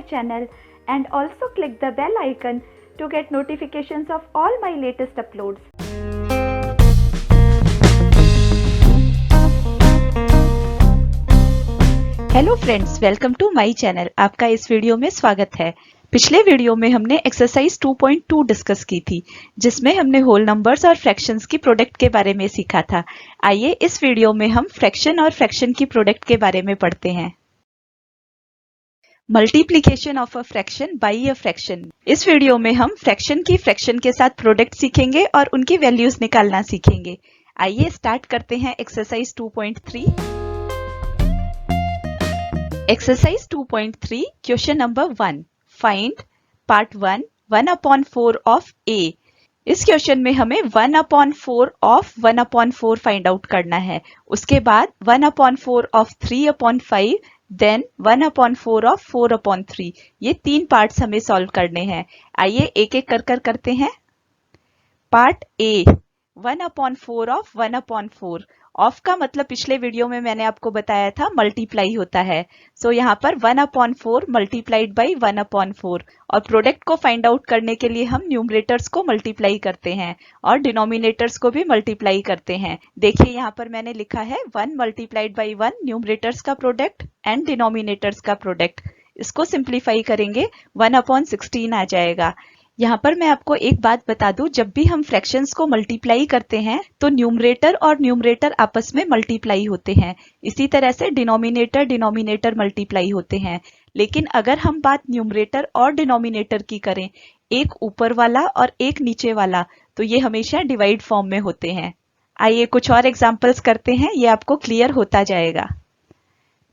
channel and also click the bell icon to get notifications of all my latest uploads. Hello friends, welcome to my channel. आपका इस video में स्वागत है। पिछले video में हमने एक्सरसाइज 2.2 डिस्कस की थी, जिसमें हमने होल नंबर्स और फ्रैक्शंस की प्रोडक्ट के बारे में सीखा था। आइए इस वीडियो में हम फ्रैक्शन और फ्रैक्शन की प्रोडक्ट के बारे में पढ़ते हैं। Multiplication of a fraction by a fraction. इस वीडियो में हम फ्रैक्शन की फ्रैक्शन के साथ प्रोडक्ट सीखेंगे और उनकी वैल्यूज निकालना सीखेंगे। आइए स्टार्ट करते हैं exercise 2.3। Exercise 2.3 question number 1 find part 1 1/4 of a। इस क्वेश्चन में हमें 1/4 of 1/4 फाइंड आउट करना है। उसके बाद 1/4 of 3/5 देन 1/4 of 4/3। ये तीन पार्ट्स हमें सॉल्व करने हैं। आइए एक एक कर करते हैं। Part A 1/4 of 1/4। ऑफ का मतलब पिछले वीडियो में मैंने आपको बताया था मल्टीप्लाई होता है। सो यहाँ पर 1/4 मल्टीप्लाइड बाई 1/4 और प्रोडक्ट को फाइंड आउट करने के लिए हम न्यूमरेटर्स को मल्टीप्लाई करते हैं और डिनोमिनेटर्स को भी मल्टीप्लाई करते हैं। देखिए यहाँ पर मैंने लिखा है 1 मल्टीप्लाइड बाई 1 न्यूमरेटर्स का प्रोडक्ट एंड डिनोमिनेटर्स का प्रोडक्ट। इसको सिंप्लीफाई करेंगे 1/16 आ जाएगा। यहाँ पर मैं आपको एक बात बता दूं, जब भी हम फ्रैक्शंस को मल्टीप्लाई करते हैं तो न्यूमरेटर और न्यूमरेटर आपस में मल्टीप्लाई होते हैं। इसी तरह से डिनोमिनेटर मल्टीप्लाई होते हैं। लेकिन अगर हम बात न्यूमरेटर और डिनोमिनेटर की करें, एक ऊपर वाला और एक नीचे वाला, तो ये हमेशा डिवाइड फॉर्म में होते हैं। आइए कुछ और एग्जाम्पल्स करते हैं, ये आपको क्लियर होता जाएगा।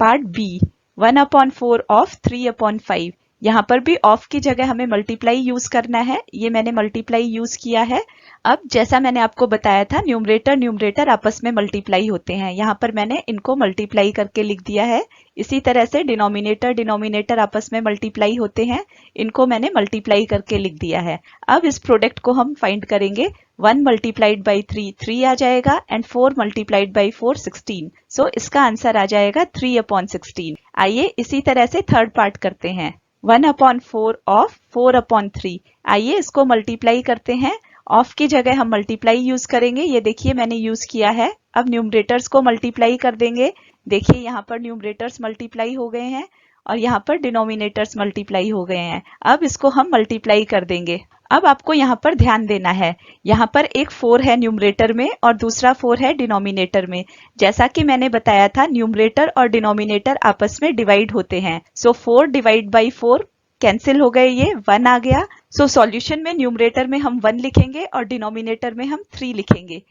Part B 1/4 of 3/5। यहाँ पर भी ऑफ की जगह हमें मल्टीप्लाई यूज करना है। ये मैंने मल्टीप्लाई यूज किया है। अब जैसा मैंने आपको बताया था न्यूमरेटर आपस में मल्टीप्लाई होते हैं। यहाँ पर मैंने इनको मल्टीप्लाई करके लिख दिया है। इसी तरह से डिनोमिनेटर आपस में मल्टीप्लाई होते हैं। इनको मैंने मल्टीप्लाई करके लिख दिया है। अब इस प्रोडक्ट को हम फाइंड करेंगे। 1 मल्टीप्लाइड बाई 3 आ जाएगा एंड 4 मल्टीप्लाइड बाई 4 16। सो इसका आंसर आ जाएगा 3/16। आइए इसी तरह से थर्ड पार्ट करते हैं। 1/4 ऑफ 4/3। आइए इसको मल्टीप्लाई करते हैं। ऑफ की जगह हम मल्टीप्लाई यूज करेंगे। ये देखिए मैंने यूज किया है। अब न्यूमरेटर्स को मल्टीप्लाई कर देंगे। देखिए यहाँ पर न्यूमरेटर्स मल्टीप्लाई हो गए हैं और यहाँ पर डिनोमिनेटर्स मल्टीप्लाई हो गए हैं। अब इसको हम मल्टीप्लाई कर देंगे। अब आपको यहाँ पर ध्यान देना है, यहाँ पर एक 4 है न्यूमरेटर में और दूसरा 4 है डिनोमिनेटर में। जैसा कि मैंने बताया था न्यूमरेटर और डिनोमिनेटर आपस में डिवाइड होते हैं। सो 4 डिवाइड बाई 4 कैंसिल हो गए, ये 1 आ गया। सो सॉल्यूशन में न्यूमरेटर में हम 1 लिखेंगे और डिनोमिनेटर में हम 3 लिखेंगे।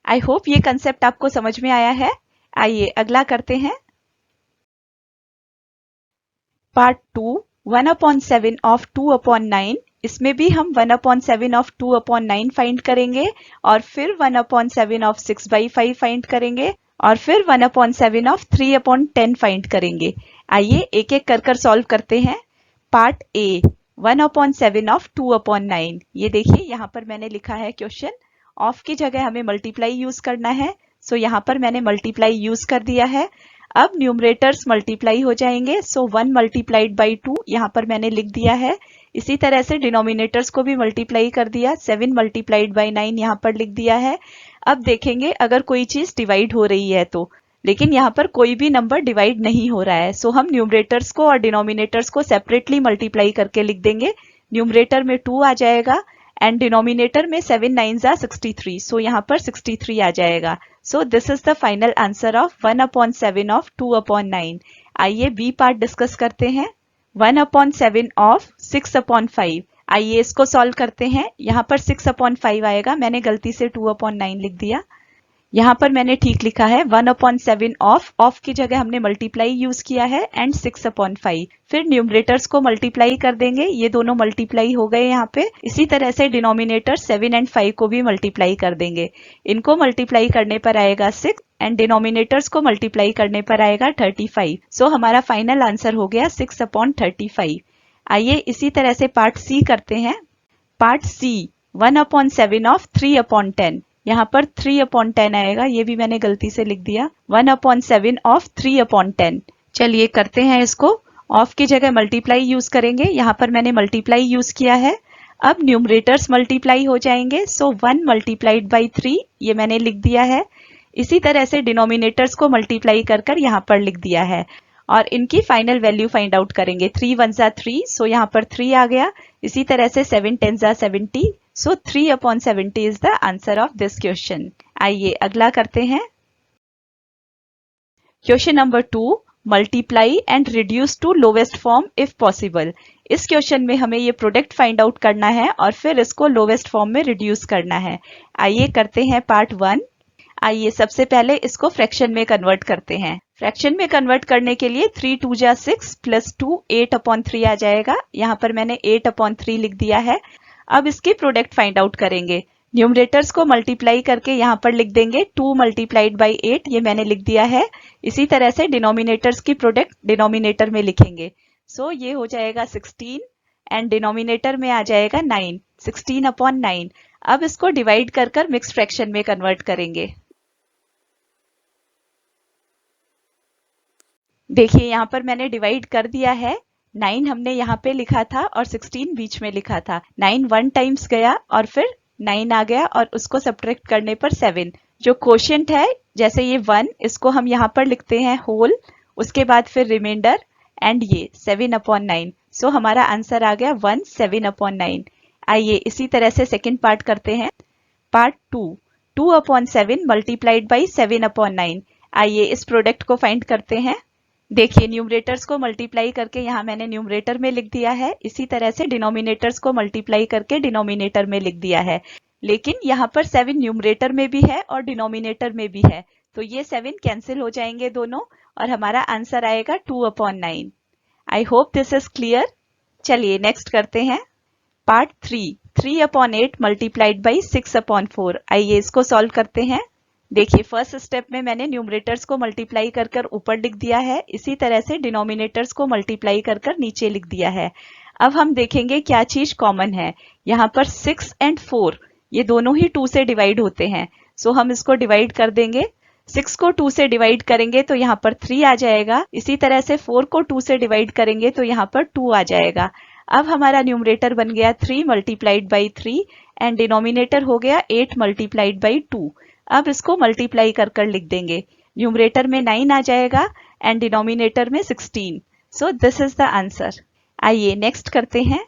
आई होप ये कंसेप्ट आपको समझ में आया है। आइए अगला करते हैं। Part 2 1/7 of 2/9। इसमें भी हम 1/7 ऑफ 2/9 फाइंड करेंगे और फिर 1/7 ऑफ 6/5 फाइंड करेंगे और फिर 1/7 ऑफ 3/10 फाइंड करेंगे। आइए एक एक कर सॉल्व करते हैं। Part A 1/7 of 2/9। ये देखिए यहाँ पर मैंने लिखा है क्वेश्चन। ऑफ की जगह हमें मल्टीप्लाई यूज करना है। सो यहाँ पर मैंने मल्टीप्लाई यूज कर दिया है। अब न्यूमरेटर्स मल्टीप्लाई हो जाएंगे। सो 1 मल्टीप्लाइड बाई 2 यहाँ पर मैंने लिख दिया है। इसी तरह से डिनोमिनेटर्स को भी मल्टीप्लाई कर दिया। 7 मल्टीप्लाइड बाई 9 यहाँ पर लिख दिया है। अब देखेंगे अगर कोई चीज डिवाइड हो रही है तो, लेकिन यहाँ पर कोई भी नंबर डिवाइड नहीं हो रहा है। सो हम न्यूमरेटर्स को और डिनोमिनेटर्स को सेपरेटली मल्टीप्लाई करके लिख देंगे। न्यूमरेटर में 2 आ जाएगा एंड डिनोमिनेटर में 7 9s are 63। सो यहाँ पर 63 आ जाएगा। So this is the final answer of 1/7 of 2/9। आइए बी पार्ट डिस्कस करते हैं। 1/7 ऑफ 6/5। आइए इसको सॉल्व करते हैं। यहाँ पर 6/5 आएगा, मैंने गलती से 2/9 लिख दिया। यहाँ पर मैंने ठीक लिखा है 1/7 ऑफ की जगह हमने मल्टीप्लाई यूज किया है एंड 6/5। फिर न्यूमरेटर्स को मल्टीप्लाई कर देंगे। ये दोनों मल्टीप्लाई हो गए यहाँ पे। इसी तरह से डिनोमिनेटर 7 और 5 को भी मल्टीप्लाई कर देंगे। इनको मल्टीप्लाई करने पर आएगा 6 एंड डिनोमिनेटर्स को मल्टीप्लाई करने पर आएगा 35। सो हमारा फाइनल आंसर हो गया 6/35। आइए इसी तरह से पार्ट सी करते हैं। Part C 1/7 of 3/10। यहाँ पर 3/10 आएगा, ये भी मैंने गलती से लिख दिया। 1/7 ऑफ 3/10। चलिए करते हैं इसको। ऑफ की जगह मल्टीप्लाई यूज करेंगे, यहाँ पर मैंने मल्टीप्लाई यूज किया है। अब न्यूमरेटर्स मल्टीप्लाई हो जाएंगे, सो 1 मल्टीप्लाइड बाई 3 ये मैंने लिख दिया है। इसी तरह से डिनोमिनेटर्स को मल्टीप्लाई कर कर यहाँ पर लिख दिया है और इनकी फाइनल वैल्यू फाइंड आउट करेंगे। 3 1 जा 3, सो यहाँ पर 3 आ गया। इसी तरह से 7 10 जा 70, so 3/70 is the answer of this question. आइए अगला करते हैं। Question number 2, multiply and reduce to lowest form if possible. इस क्वेश्चन में हमें ये प्रोडक्ट फाइंड आउट करना है और फिर इसको लोवेस्ट फॉर्म में रिड्यूस करना है। आइए करते हैं पार्ट 1। आइए सबसे पहले इसको फ्रैक्शन में कन्वर्ट करते हैं। फ्रैक्शन में कन्वर्ट करने के लिए 3 2 जा 6 प्लस 2 8/3 आ जाएगा। यहाँ पर मैंने 8/3 लिख दिया है। अब इसकी प्रोडक्ट फाइंड आउट करेंगे। न्यूमरेटर्स को मल्टीप्लाई करके यहाँ पर लिख देंगे 2 मल्टीप्लाइड बाई 8, ये मैंने लिख दिया है। इसी तरह से डिनोमिनेटर्स की प्रोडक्ट डिनोमिनेटर में लिखेंगे। सो ये हो जाएगा 16 एंड डिनोमिनेटर में आ जाएगा 9, 16/9। अब इसको डिवाइड कर कर मिक्स फ्रैक्शन में कन्वर्ट करेंगे। देखिए यहाँ पर मैंने डिवाइड कर दिया है। 9 हमने यहाँ पे लिखा था और 16 बीच में लिखा था। 9 1 टाइम्स गया और फिर 9 आ गया और उसको सब्ट्रैक्ट करने पर 7। जो क्वोशिएंट है, जैसे ये 1, इसको हम यहाँ पर लिखते हैं होल, उसके बाद फिर रिमाइंडर एंड ये 7/9। सो हमारा आंसर आ गया 1 7/9। आइए इसी तरह से सेकेंड पार्ट करते हैं। Part 2, 2/7 multiplied by 7/9। आइए इस प्रोडक्ट को फाइंड करते हैं। देखिए न्यूमरेटर्स को मल्टीप्लाई करके यहाँ मैंने न्यूमरेटर में लिख दिया है। इसी तरह से डिनोमिनेटर्स को मल्टीप्लाई करके डिनोमिनेटर में लिख दिया है। लेकिन यहाँ पर 7 न्यूमरेटर में भी है और डिनोमिनेटर में भी है, तो ये 7 कैंसिल हो जाएंगे दोनों और हमारा आंसर आएगा 2/9। I hope this is clear. चलिए नेक्स्ट करते हैं। Part 3, 3/8 multiplied by 6/4। आइए इसको सॉल्व करते हैं। देखिए फर्स्ट स्टेप में मैंने न्यूमरेटर्स को मल्टीप्लाई कर कर ऊपर लिख दिया है। इसी तरह से डिनोमिनेटर्स को मल्टीप्लाई कर कर नीचे लिख दिया है। अब हम देखेंगे क्या चीज कॉमन है। यहाँ पर 6 एंड 4 ये दोनों ही 2 से डिवाइड होते हैं। सो हम इसको डिवाइड कर देंगे। 6 को 2 से डिवाइड करेंगे तो यहाँ पर 3 आ जाएगा। इसी तरह से 4 को 2 से डिवाइड करेंगे तो यहाँ पर 2 आ जाएगा। अब हमारा न्यूमरेटर बन गया 3 मल्टीप्लाइड बाई 3 एंड डिनोमिनेटर हो गया 8 मल्टीप्लाइड बाई 2। अब इसको मल्टीप्लाई कर कर लिख देंगे। न्यूमरेटर में 9 आ जाएगा एंड डिनोमिनेटर में 16। So this is the answer. आइए नेक्स्ट करते हैं।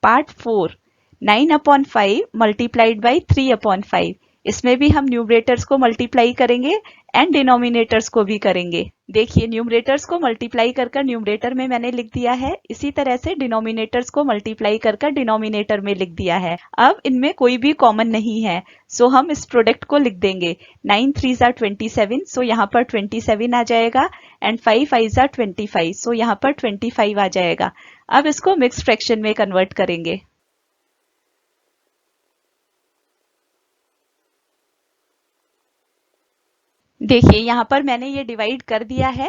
Part 4, 9/5 multiplied by 3/5। इसमें भी हम न्यूमरेटर्स को मल्टीप्लाई करेंगे एंड डिनोमिनेटर्स को भी करेंगे। देखिए न्यूमरेटर्स को मल्टीप्लाई कर कर न्यूमरेटर में मैंने लिख दिया है। इसी तरह से डिनोमिनेटर्स को मल्टीप्लाई कर कर डिनोमिनेटर में लिख दिया है। अब इनमें कोई भी कॉमन नहीं है, सो हम इस प्रोडक्ट को लिख देंगे। 9 3 जा 27, सो यहाँ पर 27 आ जाएगा एंड 5 5 जा 25, सो यहाँ पर 25 आ जाएगा। अब इसको मिक्स फ्रैक्शन में कन्वर्ट करेंगे। देखिए यहाँ पर मैंने ये डिवाइड कर दिया है।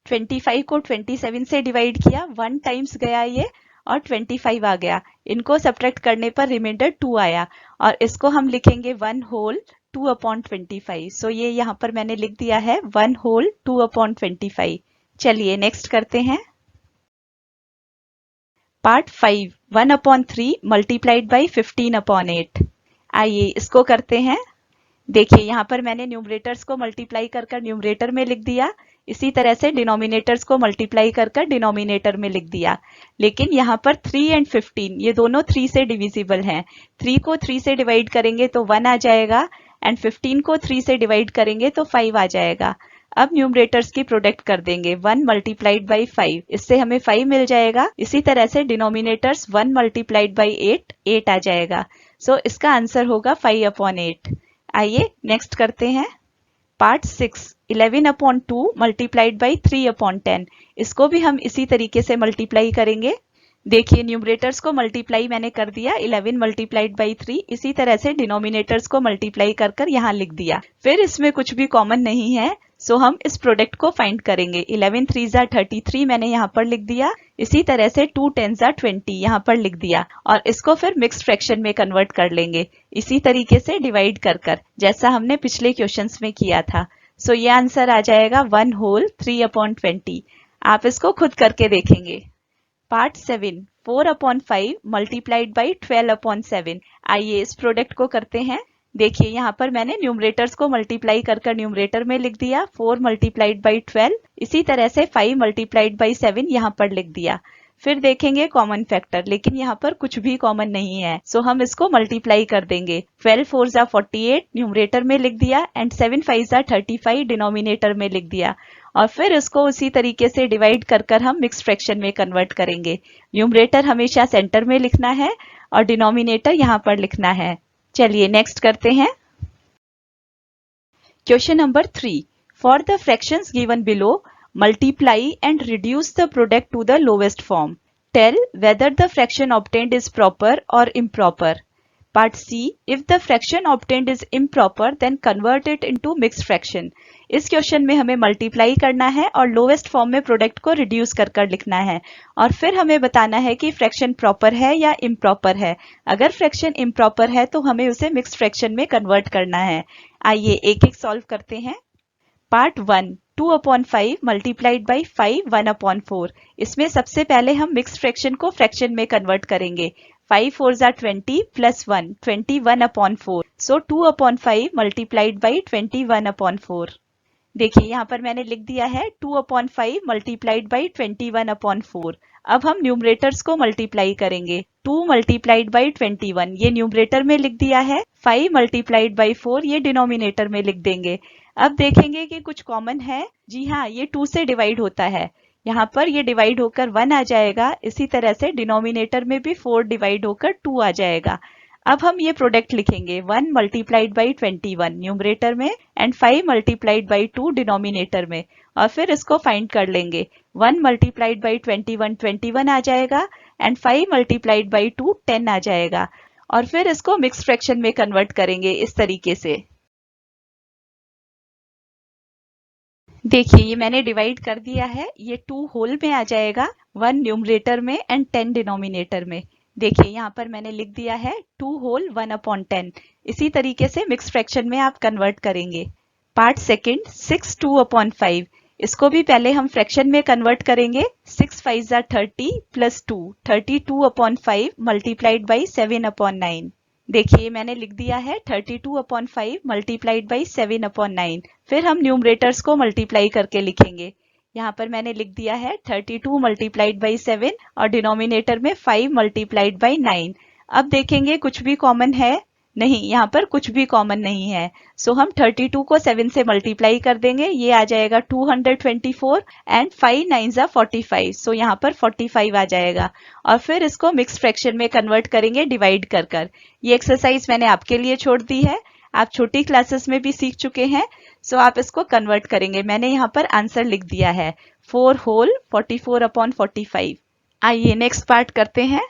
25 को 27 से डिवाइड किया, 1 टाइम्स गया ये और 25 आ गया। इनको सब्ट्रैक्ट करने पर रिमाइंडर 2 आया और इसको हम लिखेंगे 1 होल 2/25। सो ये यहाँ पर मैंने लिख दिया है 1 होल 2/25। चलिए नेक्स्ट करते हैं। Part 5, 1/3 multiplied by 15/8। आइए इसको करते हैं। देखिए यहाँ पर मैंने न्यूमरेटर्स को मल्टीप्लाई कर कर न्यूमरेटर में लिख दिया। इसी तरह से डिनोमिनेटर्स को मल्टीप्लाई कर कर डिनोमिनेटर में लिख दिया। लेकिन यहाँ पर 3 एंड 15 ये दोनों 3 से डिविजिबल हैं। 3 को 3 से डिवाइड करेंगे तो 1 आ जाएगा एंड 15 को 3 से डिवाइड करेंगे तो 5 आ जाएगा। अब न्यूमरेटर्स की प्रोडक्ट कर देंगे। 1 मल्टीप्लाइड बाई 5, इससे हमें 5 मिल जाएगा। इसी तरह से डिनोमिनेटर्स 1 मल्टीप्लाइड बाई 8, 8 आ जाएगा। सो इसका आंसर होगा 5/8। आइए नेक्स्ट करते हैं। Part 6, 11/2 multiplied by 3/10। इसको भी हम इसी तरीके से मल्टीप्लाई करेंगे। देखिए न्यूमरेटर्स को मल्टीप्लाई मैंने कर दिया 11 मल्टीप्लाइड बाई 3। इसी तरह से डिनोमिनेटर्स को मल्टीप्लाई कर कर यहाँ लिख दिया। फिर इसमें कुछ भी कॉमन नहीं है, सो हम इस प्रोडक्ट को फाइंड करेंगे। 11 3 जा 33 मैंने यहाँ पर लिख दिया। इसी तरह से 2 10 जा 20 यहाँ पर लिख दिया और इसको फिर मिक्स फ्रैक्शन में कन्वर्ट कर लेंगे। इसी तरीके से डिवाइड कर कर, जैसा हमने पिछले क्वेश्चंस में किया था। सो ये आंसर आ जाएगा 1 होल 3/20। आप इसको खुद करके देखेंगे। Part 7 4/5 multiplied by 12/7। आइए इस प्रोडक्ट को करते हैं। देखिए यहाँ पर मैंने न्यूमरेटर्स को मल्टीप्लाई कर न्यूमरेटर में लिख दिया 4 मल्टीप्लाइड बाई 12। इसी तरह से 5 मल्टीप्लाइड बाई 7 यहाँ पर लिख दिया। फिर देखेंगे कॉमन फैक्टर, लेकिन यहाँ पर कुछ भी कॉमन नहीं है, सो हम इसको मल्टीप्लाई कर देंगे। 12 4 जा 48 न्यूमरेटर में लिख दिया एंड 7 5 जा 35 डिनोमिनेटर में लिख दिया। और फिर इसको उसी तरीके से डिवाइड कर हम मिक्स फ्रैक्शन में कन्वर्ट करेंगे। न्यूमरेटर हमेशा सेंटर में लिखना है और डिनोमिनेटर यहाँ पर लिखना है। चलिए नेक्स्ट करते हैं। Question number 3, for the fractions given below multiply and reduce the product to the lowest form. Tell whether the fraction obtained is proper or improper. Part C, if the fraction obtained is improper, then convert it into mixed fraction. इस question में हमें multiply करना है और lowest form में product को reduce कर लिखना है और फिर हमें बताना है कि फ्रैक्शन प्रॉपर है या इम्प्रॉपर है। अगर फ्रैक्शन इम्प्रॉपर है तो हमें उसे मिक्स्ड फ्रैक्शन में कन्वर्ट करना है। आइए एक एक सॉल्व करते हैं। Part 1 2/5 multiplied by 5 1/4। इसमें सबसे पहले हम मिक्स्ड फ्रैक्शन को फ्रैक्शन में कन्वर्ट करेंगे। 5 4 जा 20 प्लस 1 21/4। So 2/5 multiplied by 21/4। देखिए यहाँ पर मैंने लिख दिया है 2/5 मल्टीप्लाइड बाई 21/4। अब हम न्यूमरेटर्स को मल्टीप्लाई करेंगे। 2 मल्टीप्लाइड बाई 21 ये न्यूमरेटर में लिख दिया है। 5 मल्टीप्लाइड बाई 4 ये डिनोमिनेटर में लिख देंगे। अब देखेंगे कि कुछ कॉमन है। जी हाँ, ये 2 से डिवाइड होता है। यहाँ पर ये डिवाइड होकर 1 आ जाएगा। इसी तरह से डिनोमिनेटर में भी 4 डिवाइड होकर 2 आ जाएगा। अब हम ये प्रोडक्ट लिखेंगे 1 मल्टीप्लाइड बाई 21 न्यूमरेटर में एंड 5 मल्टीप्लाइड बाई 2 डिनोमिनेटर में और फिर इसको फाइंड कर लेंगे। 1 मल्टीप्लाइड बाई 21 21 आ जाएगा एंड 5 मल्टीप्लाइड बाई 2 10 आ जाएगा और फिर इसको मिक्स फ्रैक्शन में कन्वर्ट करेंगे इस तरीके से। देखिए ये मैंने डिवाइड कर दिया है। ये 2 होल में आ जाएगा, 1 न्यूमरेटर में एंड 10 डिनोमिनेटर में। देखिए यहाँ पर मैंने लिख दिया है 2 होल 1/10। इसी तरीके से मिक्स फ्रैक्शन में आप कन्वर्ट करेंगे। पार्ट 2 6 2/5। इसको भी पहले हम फ्रैक्शन में कन्वर्ट करेंगे। 6 5 जा 30 प्लस 2 32/5 मल्टीप्लाइड बाई 7/9। देखिए मैंने लिख दिया है 32/5 मल्टीप्लाइड बाई 7/9। फिर हम न्यूमरेटर्स को मल्टीप्लाई करके लिखेंगे। यहाँ पर मैंने लिख दिया है 32 मल्टीप्लाइड बाई 7 और डिनोमिनेटर में 5 मल्टीप्लाइड बाई 9। अब देखेंगे कुछ भी कॉमन है नहीं, यहाँ पर कुछ भी कॉमन नहीं है। सो हम 32 को 7 से मल्टीप्लाई कर देंगे। ये आ जाएगा 224 एंड 5 9 जा 45। सो यहाँ पर 45 आ जाएगा और फिर इसको मिक्स फ्रैक्शन में कन्वर्ट करेंगे डिवाइड कर। ये एक्सरसाइज मैंने आपके लिए छोड़ दी है, आप छोटी क्लासेस में भी सीख चुके हैं। सो आप इसको कन्वर्ट करेंगे। मैंने यहाँ पर आंसर लिख दिया है 4 होल 44/45। आइए नेक्स्ट पार्ट करते हैं।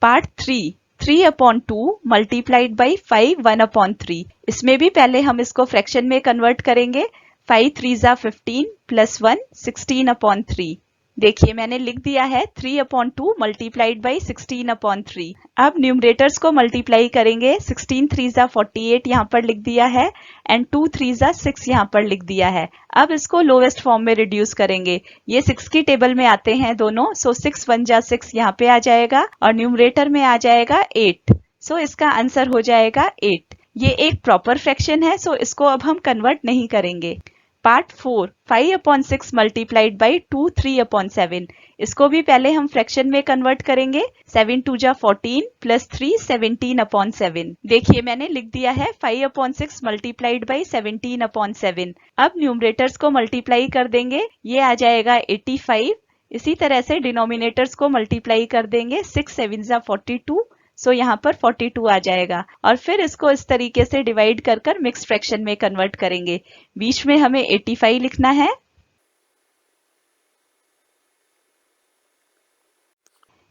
Part 3 3/2 multiplied by 5 1/3। इसमें भी पहले हम इसको फ्रैक्शन में कन्वर्ट करेंगे। 5 3 जा 15 प्लस 1 16/3। देखिए मैंने लिख दिया है 3/2 मल्टीप्लाइड बाई 16/3। अब न्यूमरेटर्स को मल्टीप्लाई करेंगे। 16 3 जा 48 यहाँ पर लिख दिया है एंड 2 3 जा 6 यहाँ पर लिख दिया है। अब इसको लोवेस्ट फॉर्म में रिड्यूस करेंगे। ये 6 की टेबल में आते हैं दोनों। सो 6 1 जा 6 यहाँ पे आ जाएगा और न्यूमरेटर में आ जाएगा 8। सो इसका आंसर हो जाएगा 8। ये एक प्रॉपर फ्रैक्शन है, सो इसको अब हम कन्वर्ट नहीं करेंगे। Part 4 5/6 multiplied by 2 3/7। इसको भी पहले हम फ्रैक्शन में कन्वर्ट करेंगे। 7 2 जा 14 प्लस 3 17/7। देखिए मैंने लिख दिया है 5/6 मल्टीप्लाइड बाई 17/7। अब न्यूमरेटर्स को मल्टीप्लाई कर देंगे। ये आ जाएगा 85। इसी तरह से डिनोमिनेटर्स को मल्टीप्लाई कर देंगे। 6 7 जा 42। सो यहाँ पर 42 आ जाएगा और फिर इसको इस तरीके से डिवाइड कर मिक्स फ्रैक्शन में कन्वर्ट करेंगे। बीच में हमें 85 लिखना है।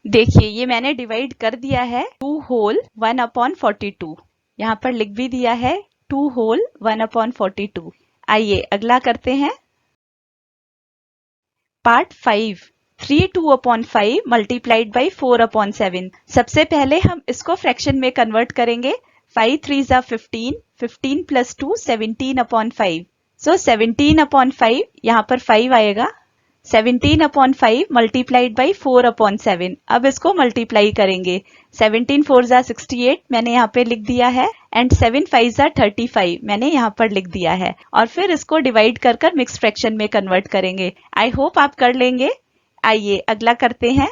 देखिए ये मैंने डिवाइड कर दिया है 2 होल 1/42। यहाँ पर लिख भी दिया है 2 होल 1/42। आइए अगला करते हैं। Part 5 3 2/5 multiplied by 4/7। सबसे पहले हम इसको फ्रैक्शन में कन्वर्ट करेंगे। 5 3 जा 15 15 प्लस 2 17/5। सो 17/5 यहाँ पर 5 आएगा। 17 अपॉन 5 मल्टीप्लाइड बाई 4 अपॉन 7। अब इसको मल्टीप्लाई करेंगे। 17 4 जा 68 मैंने यहाँ पे लिख दिया है एंड 7 5 जा 35 मैंने यहाँ पर लिख दिया है और फिर इसको डिवाइड कर कर मिक्स फ्रैक्शन में कन्वर्ट करेंगे। आई होप आप कर लेंगे। आइए अगला करते हैं।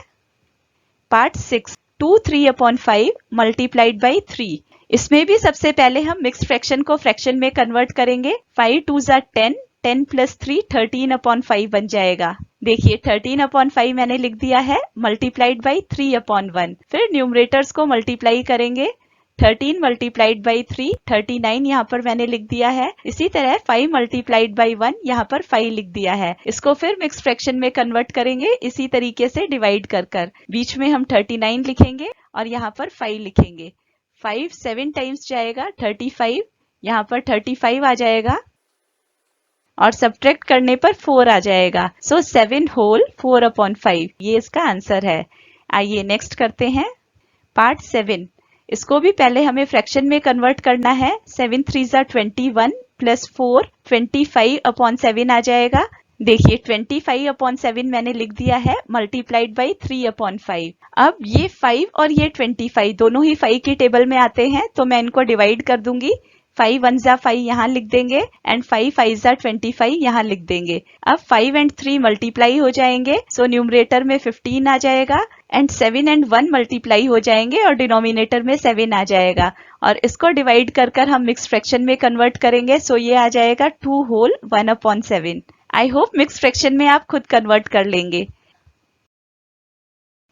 Part 6 2 3 upon 5 multiplied by 3। इसमें भी सबसे पहले हम मिक्स फ्रैक्शन को फ्रैक्शन में कन्वर्ट करेंगे। 5 2 जा 10 10 प्लस 3 13 अपॉन 5 बन जाएगा। देखिए 13 अपॉन 5 मैंने लिख दिया है मल्टीप्लाइड बाई 3 अपॉन 1। फिर न्यूमरेटर्स को मल्टीप्लाई करेंगे। 13 मल्टीप्लाइड बाई 3 39 यहाँ पर मैंने लिख दिया है। इसी तरह 5 मल्टीप्लाइड बाई 1 यहाँ पर 5 लिख दिया है। इसको फिर मिक्स फ्रैक्शन में कन्वर्ट करेंगे इसी तरीके से डिवाइड कर कर। बीच में हम 39 लिखेंगे और यहाँ पर 5 लिखेंगे। 5 7 टाइम्स जाएगा 35, यहाँ पर 35 आ जाएगा और सब्ट्रैक्ट करने पर 4 आ जाएगा। सो 7 होल 4 अपॉन 5 ये इसका आंसर है। आइए नेक्स्ट करते हैं। पार्ट 7 इसको भी पहले हमें फ्रैक्शन में कन्वर्ट करना है। 7 3 जा 21 प्लस 4 25 अपॉन 7 आ जाएगा। देखिए 25 अपॉन 7 मैंने लिख दिया है मल्टीप्लाइड बाई 3 अपॉन 5। अब ये 5 और ये 25 दोनों ही 5 की टेबल में आते हैं तो मैं इनको डिवाइड कर दूंगी। 5 1 जा 5 यहाँ लिख देंगे एंड 5 5 जा 25 यहाँ लिख देंगे। अब 5 एंड 3 मल्टीप्लाई हो जाएंगे सो न्यूमरेटर में 15 आ जाएगा एंड 7 एंड 1 मल्टीप्लाई हो जाएंगे और डिनोमिनेटर में 7 आ जाएगा और इसको डिवाइड कर कर हम मिक्स फ्रैक्शन में कन्वर्ट करेंगे। सो ये आ जाएगा 2 whole 1 upon 7। I hope mix fraction में आप खुद कन्वर्ट कर लेंगे।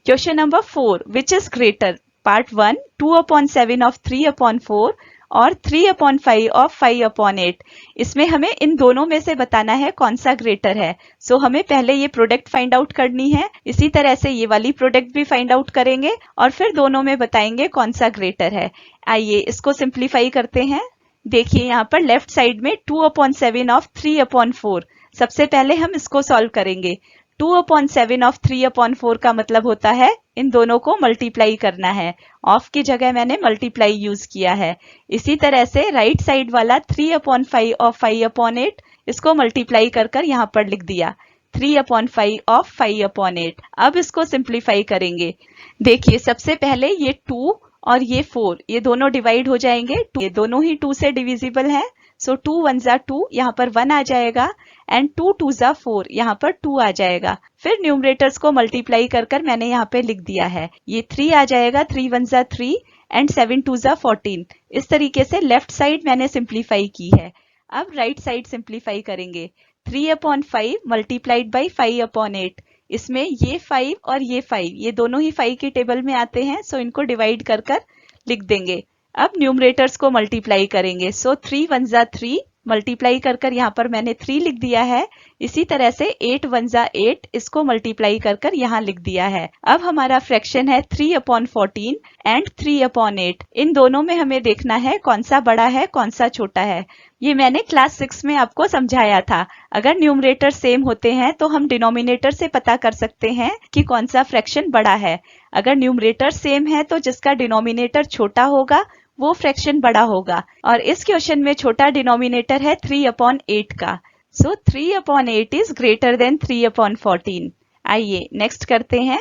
Question number 4 which is greater? Part 1 2 upon 7 of 3 upon 4 और 3 अपॉन 5 ऑफ 5 अपॉन 8। इसमें हमें इन दोनों में से बताना है कौन सा ग्रेटर है। सो हमें पहले ये प्रोडक्ट फाइंड आउट करनी है। इसी तरह से ये वाली प्रोडक्ट भी फाइंड आउट करेंगे और फिर दोनों में बताएंगे कौन सा ग्रेटर है। आइए इसको सिंप्लीफाई करते हैं। देखिए यहाँ पर लेफ्ट साइड में 2 अपॉन 7 ऑफ 3 अपॉन 4। सबसे पहले हम इसको सॉल्व करेंगे। 2 अपॉन 7 ऑफ 3 अपॉन 4 का मतलब होता है इन दोनों को मल्टीप्लाई करना है। ऑफ की जगह मैंने मल्टीप्लाई यूज किया है। इसी तरह से राइट साइड वाला 3 अपॉन 5 ऑफ 5 अपॉन 8 इसको मल्टीप्लाई कर कर यहाँ पर लिख दिया 3 अपॉन 5 ऑफ 5 अपॉन 8। अब इसको सिंप्लीफाई करेंगे। देखिए सबसे पहले ये 2 और ये 4 ये दोनों डिवाइड हो जाएंगे। ये दोनों ही 2 से डिविजिबल है। सो 2 1 जा 2 यहाँ पर 1 आ जाएगा एंड 2 2 जा 4 यहाँ पर 2 आ जाएगा। फिर न्यूमरेटर्स को मल्टीप्लाई कर कर मैंने यहाँ पे लिख दिया है। ये 3 आ जाएगा 3 1 जा 3 एंड 7 2 जा 14। इस तरीके से लेफ्ट साइड मैंने सिंप्लीफाई की है। अब राइट साइड सिंप्लीफाई करेंगे। 3 अपॉन 5 मल्टीप्लाइड बाई 5 अपॉन 8। इसमें ये 5 और ये 5 ये दोनों ही 5 की टेबल में आते हैं सो इनको डिवाइड कर कर लिख देंगे। अब न्यूमरेटर्स को मल्टीप्लाई करेंगे। सो 3 1 जा 3 मल्टीप्लाई कर कर यहाँ पर मैंने 3 लिख दिया है। इसी तरह से 8 1 जा 8 इसको मल्टीप्लाई कर कर यहाँ लिख दिया है। अब हमारा फ्रैक्शन है 3 अपॉन 14 एंड 3 अपॉन 8। इन दोनों में हमें देखना है कौन सा बड़ा है कौन सा छोटा है। ये मैंने क्लास 6 में आपको समझाया था। अगर न्यूमरेटर सेम होते हैं तो हम डिनोमिनेटर से पता कर सकते हैं कि कौन सा फ्रैक्शन बड़ा है। अगर न्यूमरेटर सेम है तो जिसका डिनोमिनेटर छोटा होगा वो फ्रैक्शन बड़ा होगा और इस क्वेश्चन में छोटा डिनोमिनेटर है 3 अपॉन 8 का। सो 3 upon 8 is greater than 3 upon 14। आइए नेक्स्ट करते हैं।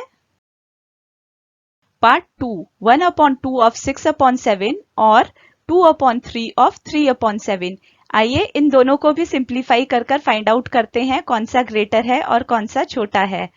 पार्ट 2 1 अपॉन 2 ऑफ 6 अपॉन 7 और 2 अपॉन 3 ऑफ 3 अपॉन 7। आइए इन दोनों को भी सिंप्लीफाई कर कर फाइंड आउट करते हैं कौन सा ग्रेटर है और कौन सा छोटा है।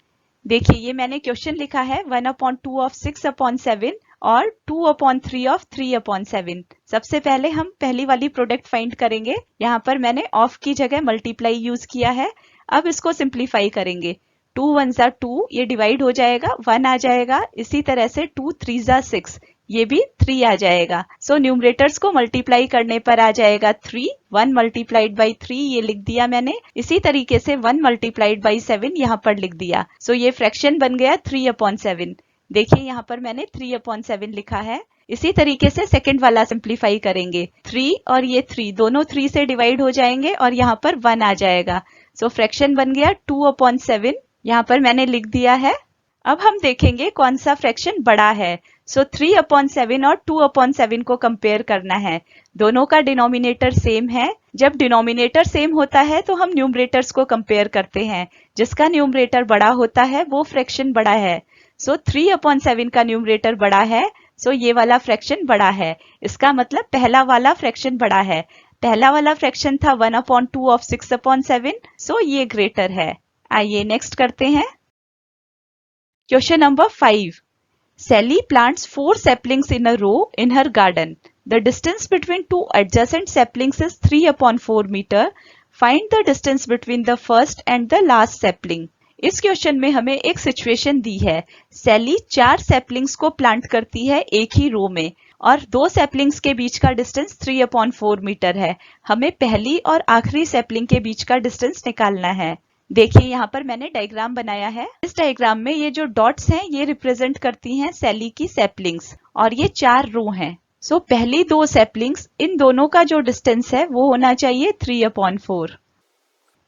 देखिए ये मैंने क्वेश्चन लिखा है 1 अपॉन 2 ऑफ 6 अपॉन 7 और 2 अपॉन 3 ऑफ 3 अपॉन 7। सबसे पहले हम पहली वाली प्रोडक्ट फाइंड करेंगे। यहाँ पर मैंने ऑफ की जगह मल्टीप्लाई यूज किया है। अब इसको सिंप्लीफाई करेंगे। 2 1 जा 2 ये डिवाइड हो जाएगा 1 आ जाएगा। इसी तरह से 2 3 जा 6 ये भी 3 आ जाएगा। सो न्यूमरेटर्स को मल्टीप्लाई करने पर आ जाएगा 3। 1 मल्टीप्लाइड बाई 3 ये लिख दिया मैंने। इसी तरीके से 1 मल्टीप्लाइड बाई 7 यहाँ पर लिख दिया। सो ये फ्रैक्शन बन गया 3 अपॉन 7। देखिए यहाँ पर मैंने 3 अपॉन 7 लिखा है। इसी तरीके से सेकंड वाला सिंप्लीफाई करेंगे। 3 और ये 3 दोनों 3 से डिवाइड हो जाएंगे और यहाँ पर 1 आ जाएगा। सो फ्रैक्शन बन गया 2 अपॉन 7। यहाँ पर मैंने लिख दिया है। अब हम देखेंगे कौन सा फ्रैक्शन बड़ा है। सो 3/7 और 2/7 को कंपेयर करना है। दोनों का डिनोमिनेटर सेम है। जब डिनोमिनेटर सेम होता है तो हम न्यूमरेटर्स को कंपेयर करते हैं। जिसका न्यूमरेटर बड़ा होता है वो फ्रैक्शन बड़ा है। सो 3/7 का न्यूमरेटर बड़ा है, सो ये वाला फ्रैक्शन बड़ा है। इसका मतलब पहला वाला फ्रैक्शन बड़ा है। पहला वाला फ्रैक्शन था 1/2 ऑफ 6/7, सो ये ग्रेटर है। आइए नेक्स्ट करते हैं। Question number 5. Sally plants 4 saplings in a row in her garden. The distance between two adjacent saplings is 3/4 meter. Find the distance between the first and the last sapling. इस question में हमें एक situation दी है। सैली 4 saplings को plant करती है एक ही रो में और 2 सैपलिंग्स के बीच का डिस्टेंस 3/4 मीटर है। हमें पहली और आखिरी सैपलिंग के बीच का डिस्टेंस निकालना है। देखिए यहाँ पर मैंने डायग्राम बनाया है। इस डायग्राम में ये जो डॉट्स हैं ये रिप्रेजेंट करती हैं सैली की सैपलिंग्स और ये 4 रो हैं। सो पहली 2 सैपलिंग्स, इन दोनों का जो डिस्टेंस है वो होना चाहिए 3/4।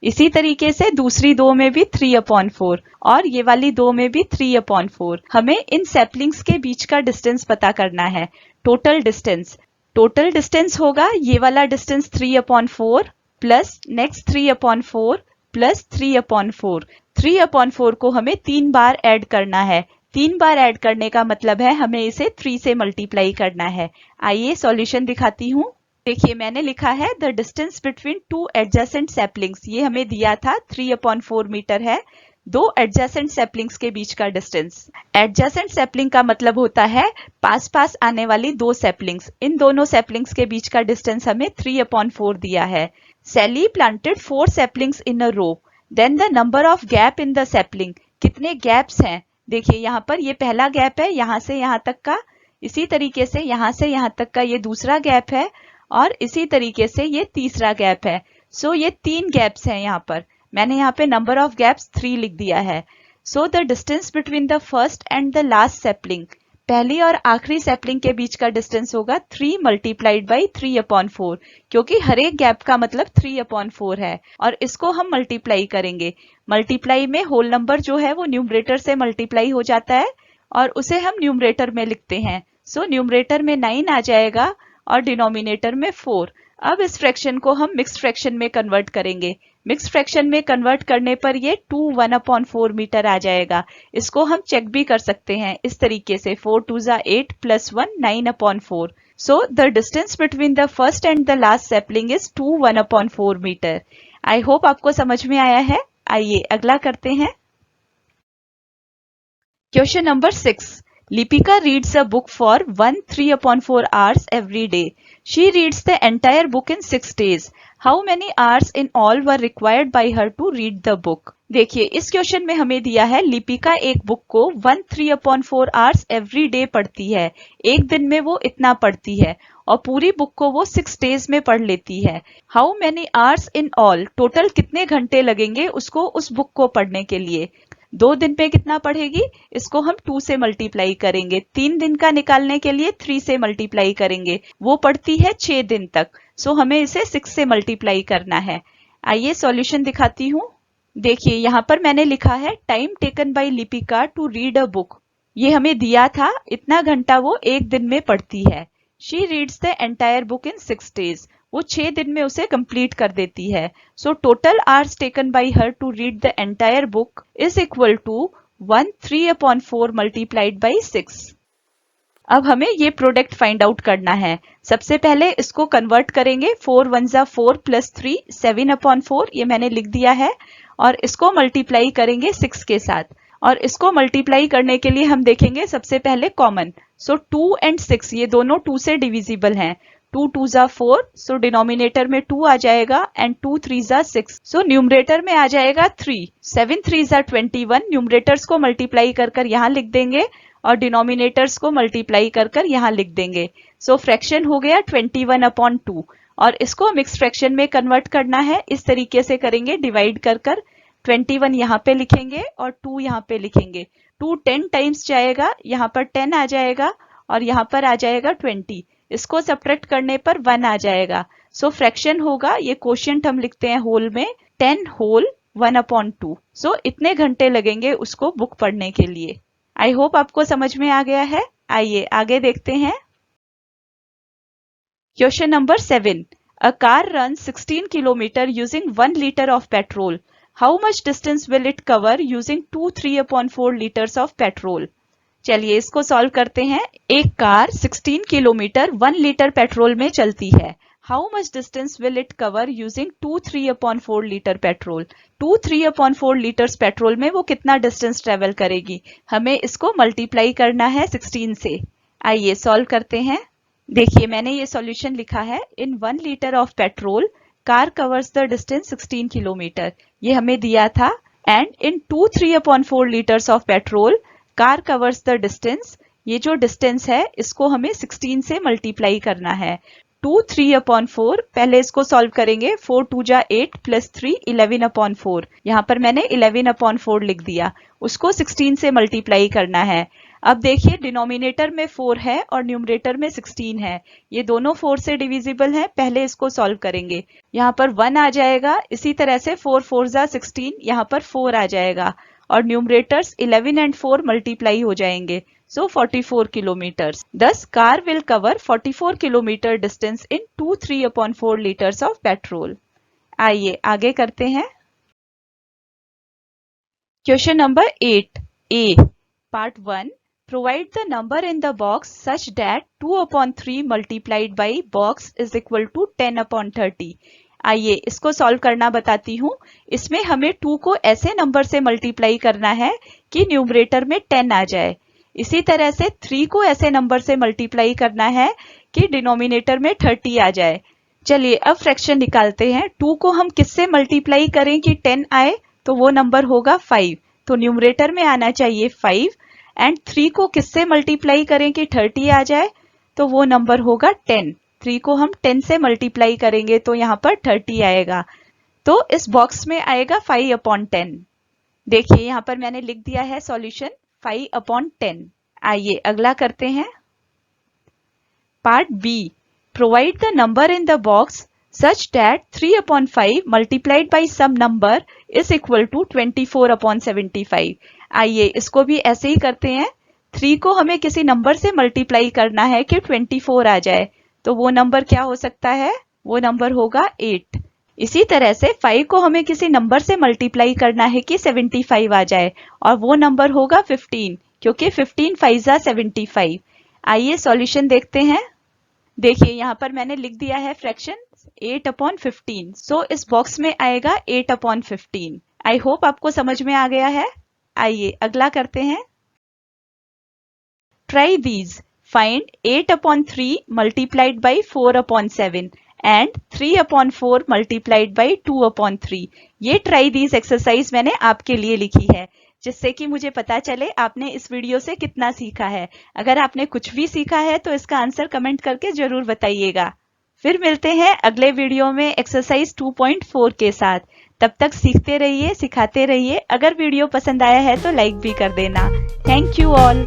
इसी तरीके से दूसरी 2 में भी 3/4 और ये वाली 2 में भी 3/4। हमें इन सैपलिंग्स के बीच का डिस्टेंस पता करना है। टोटल डिस्टेंस होगा ये वाला डिस्टेंस 3/4 प्लस नेक्स्ट 3/4 प्लस 3/4। 3/4 को हमें 3 बार ऐड करना है। 3 बार ऐड करने का मतलब है हमें इसे 3 से मल्टीप्लाई करना है। आइए सॉल्यूशन दिखाती हूँ। देखिए मैंने लिखा है the distance between 2 adjacent saplings, ये हमें दिया था 3/4 मीटर है। 2 एडजेसेंट सैपलिंग्स के बीच का डिस्टेंस। एडजेसेंट सैपलिंग का मतलब होता है पास पास आने वाली 2 सैपलिंग्स। इन दोनों सैपलिंग्स के बीच का डिस्टेंस हमें 3/4 दिया है। Sally planted 4 saplings in a row. Then the number of gap in the sapling. कितने गैप्स हैं? देखिए यहाँ पर ये पहला गैप है यहाँ से यहाँ तक का। इसी तरीके से यहाँ तक का ये दूसरा गैप है और इसी तरीके से ये तीसरा गैप है। सो ये 3 गैप्स हैं यहाँ पर। मैंने यहाँ पे नंबर ऑफ गैप्स 3 लिख दिया है। सो the distance between the first and the last sapling, पहली और आखिरी सैपलिंग के बीच का डिस्टेंस होगा 3 मल्टीप्लाइड बाई 3/4, क्योंकि हर एक गैप का मतलब 3/4 है और इसको हम मल्टीप्लाई करेंगे। मल्टीप्लाई में होल नंबर जो है वो न्यूमरेटर से मल्टीप्लाई हो जाता है और उसे हम न्यूमरेटर में लिखते हैं। सो न्यूमरेटर में 9 आ जाएगा और डिनोमिनेटर में 4। अब इस फ्रैक्शन को हम मिक्स्ड फ्रैक्शन में कन्वर्ट करेंगे। मिक्स्ड फ्रैक्शन में कन्वर्ट करने पर ये 2 1/4 मीटर आ जाएगा। इसको हम चेक भी कर सकते हैं इस तरीके से 4 2 8 plus 1 9/4। So the distance between the first and the last sapling is 2 1/4 metre. I hope आपको समझ में आया है। आइए अगला करते हैं। Question number 6. Lipika reads a book for 3/4 hours every day. She reads the entire book in 6 days. How many hours in all were required by her to read the book? देखिए इस क्वेश्चन में हमें दिया है लिपिका एक book को 3/4 hours every day पढ़ती है। एक दिन में वो इतना पढ़ती है और पूरी बुक को वो 6 days में पढ़ लेती है। How many hours in all? Total कितने घंटे लगेंगे उसको उस बुक को पढ़ने के लिए। 2 दिन में कितना पढ़ेगी, इसको हम 2 से मल्टीप्लाई करेंगे। 3 दिन का निकालने के लिए 3 से मल्टीप्लाई करेंगे। वो पढ़ती है 6 दिन तक, सो हमें इसे 6 से मल्टीप्लाई करना है। आइए सॉल्यूशन दिखाती हूँ। देखिए यहाँ पर मैंने लिखा है time taken by Lipika to read a book. ये हमें दिया था इतना घंटा वो एक दिन में पढ़ती है। She reads the entire book in 6 days. वो 6 दिन में उसे कंप्लीट कर देती है। So total hours taken by her to read the entire book is equal to 3/4 multiplied by 6। अब हमें ये प्रोडक्ट फाइंड आउट करना है। सबसे पहले इसको कन्वर्ट करेंगे। 4 1 4 प्लस 3 7/4 ये मैंने लिख दिया है और इसको मल्टीप्लाई करेंगे 6 के साथ। और इसको मल्टीप्लाई करने के लिए हम देखेंगे सबसे पहले कॉमन। सो 2 and 6 ये दोनों 2 से डिविजिबल हैं। 2 2 4, सो डिनोमिनेटर में 2 आ जाएगा एंड 2 3 6, सो न्यूमरेटर में आ जाएगा 3। 7 3 21, न्यूमरेटर्स को मल्टीप्लाई कर यहाँ लिख देंगे और डिनोमिनेटर्स को मल्टीप्लाई कर यहाँ लिख देंगे। सो फ्रैक्शन हो गया 21/2 और इसको मिक्स फ्रैक्शन में कन्वर्ट करना है। इस तरीके से करेंगे, डिवाइड कर 21 यहाँ पे लिखेंगे और 2 यहाँ पे लिखेंगे। 2 10 टाइम्स जाएगा, यहाँ पर 10 आ जाएगा और यहाँ पर आ जाएगा 20। इसको सब्ट्रैक्ट करने पर 1 आ जाएगा। सो फ्रैक्शन होगा, ये कोशिएंट हम लिखते हैं होल में, 10 होल 1/2। सो इतने घंटे लगेंगे उसको बुक पढ़ने के लिए। आई होप आपको समझ में आ गया है। आइए आगे देखते हैं। Question number 7. A car runs 16 km using 1 liter of petrol. How much distance will it cover using 3/4 liters of petrol? चलिए इसको सॉल्व करते हैं। एक कार 16 किलोमीटर 1 लीटर पेट्रोल में चलती है। How much distance will it cover using 3/4 litre petrol? 3/4 litres petrol में वो कितना डिस्टेंस ट्रेवल करेगी? हमें इसको मल्टीप्लाई करना है 16 से। आइए सॉल्व करते हैं। देखिए मैंने ये सॉल्यूशन लिखा है। इन 1 litre of petrol car covers the distance 16 kilometre, ये हमें दिया था। And in 3/4 litres of petrol car covers the distance, ये जो डिस्टेंस है इसको हमें 16 से मल्टीप्लाई करना है। 3/4, पहले इसको सॉल्व करेंगे। 4 2 जा 8 प्लस 3 11/4। यहाँ पर मैंने 11/4 लिख दिया, उसको 16 से मल्टीप्लाई करना है। अब देखिए डिनोमिनेटर में 4 है और न्यूमरेटर में 16 है, ये दोनों 4 से डिविजिबल हैं। पहले इसको सॉल्व करेंगे। यहाँ पर 1 आ जाएगा, इसी तरह से 4 4 जा 16, यहाँ पर 4 आ जाएगा और न्यूमरेटर्स 11 एंड 4 मल्टीप्लाई हो जाएंगे। सो 44 kilometres. Thus car will cover 44 kilometre distance in 3/4 liters of petrol. आइए आगे करते हैं। Question number 8 A. Part 1. Provide the number in the box such that 2/3 multiplied by box is equal to 10/30. आइए इसको solve करना बताती हूँ। इसमें हमें 2 को ऐसे नंबर से मल्टीप्लाई करना है कि न्यूमरेटर में 10 आ जाए। इसी तरह से 3 को ऐसे नंबर से मल्टीप्लाई करना है कि डिनोमिनेटर में 30 आ जाए। चलिए अब फ्रैक्शन निकालते हैं। 2 को हम किससे मल्टीप्लाई करें कि 10 आए? तो वो नंबर होगा 5, तो न्यूमरेटर में आना चाहिए 5। एंड 3 को किससे मल्टीप्लाई करें कि 30 आ जाए? तो वो नंबर होगा 10। 3 को हम 10 से मल्टीप्लाई करेंगे तो यहाँ पर 30 आएगा। तो इस बॉक्स में आएगा 5/10। देखिए यहाँ पर मैंने लिख दिया है सॉल्यूशन 5/10। आइए अगला करते हैं। Part B. Provide the number in the box such that 3/5 multiplied by some number is equal to 24/75. आइए इसको भी ऐसे ही करते हैं। 3 को हमें किसी नंबर से मल्टीप्लाई करना है कि 24 आ जाए, तो वो नंबर क्या हो सकता है? वो नंबर होगा 8। इसी तरह से 5 को हमें किसी नंबर से मल्टीप्लाई करना है कि 75 आ जाए, और वो नंबर होगा 15, क्योंकि 15 5 जा 75। आइए सॉल्यूशन देखते हैं। देखिए यहाँ पर मैंने लिख दिया है फ्रैक्शन 8/15। सो इस बॉक्स में आएगा 8/15। आई होप आपको समझ में आ गया है। आइए अगला करते हैं। Try these. Find 8/3 multiplied by 4/7 and 3/4 multiplied by 2/3। ये ट्राई दीज एक्सरसाइज मैंने आपके लिए लिखी है, जिससे कि मुझे पता चले आपने इस वीडियो से कितना सीखा है। अगर आपने कुछ भी सीखा है तो इसका आंसर कमेंट करके जरूर बताइएगा। फिर मिलते हैं अगले वीडियो में एक्सरसाइज 2.4 के साथ। तब तक सीखते रहिए, सिखाते रहिए। अगर वीडियो पसंद आया है तो लाइक भी कर देना। Thank you all.